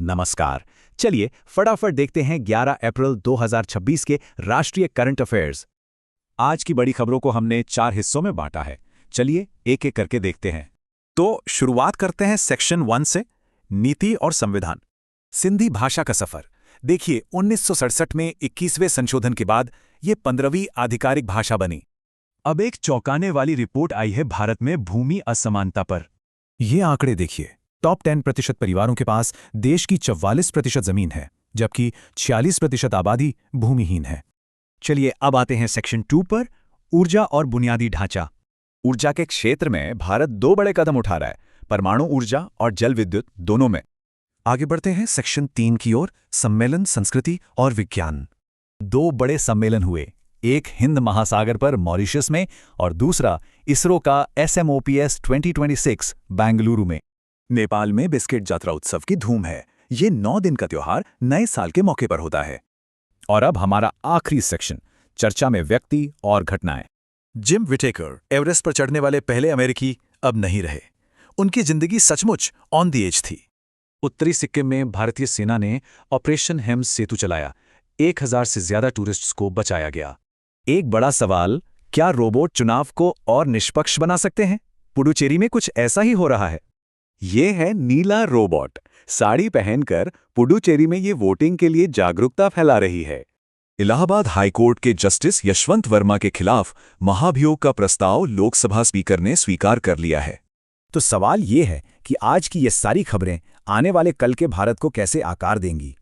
नमस्कार। चलिए फटाफट देखते हैं 11 अप्रैल 2026 के राष्ट्रीय करंट अफेयर्स। आज की बड़ी खबरों को हमने 4 हिस्सों में बांटा है। चलिए एक एक करके देखते हैं। तो शुरुआत करते हैं सेक्शन 1 से, नीति और संविधान। सिंधी भाषा का सफर। देखिए 1967 में 21वें संशोधन के बाद ये 15वीं आधिकारिक भाषा बनी। अब एक चौंकाने वाली रिपोर्ट आई है भारत में भूमि असमानता पर। ये आंकड़े देखिए, टॉप 10% परिवारों के पास देश की 44% जमीन है, जबकि 46% आबादी भूमिहीन है। चलिए अब आते हैं सेक्शन 2 पर, ऊर्जा और बुनियादी ढांचा। ऊर्जा के क्षेत्र में भारत 2 बड़े कदम उठा रहा है, परमाणु ऊर्जा और जल विद्युत दोनों में। आगे बढ़ते हैं सेक्शन 3 की ओर, सम्मेलन, संस्कृति और विज्ञान। 2 बड़े सम्मेलन हुए, एक हिंद महासागर पर मॉरिशस में और दूसरा इसरो का SMOPS 2026 बेंगलुरु में। नेपाल में बिस्किट जात्रा उत्सव की धूम है। ये 9 दिन का त्योहार नए साल के मौके पर होता है। और अब हमारा आखिरी सेक्शन, चर्चा में व्यक्ति और घटनाएं। जिम विटेकर, एवरेस्ट पर चढ़ने वाले पहले अमेरिकी, अब नहीं रहे। उनकी जिंदगी सचमुच ऑन द एज थी। उत्तरी सिक्किम में भारतीय सेना ने ऑपरेशन हेम्स सेतु चलाया। 1000 से ज्यादा टूरिस्ट्स को बचाया गया। एक बड़ा सवाल, क्या रोबोट चुनाव को और निष्पक्ष बना सकते हैं? पुडुचेरी में कुछ ऐसा ही हो रहा है। ये है नीला रोबोट। साड़ी पहनकर पुडुचेरी में ये वोटिंग के लिए जागरूकता फैला रही है। इलाहाबाद हाईकोर्ट के जस्टिस यशवंत वर्मा के खिलाफ महाभियोग का प्रस्ताव लोकसभा स्पीकर ने स्वीकार कर लिया है। तो सवाल ये है कि आज की ये सारी खबरें आने वाले कल के भारत को कैसे आकार देंगी।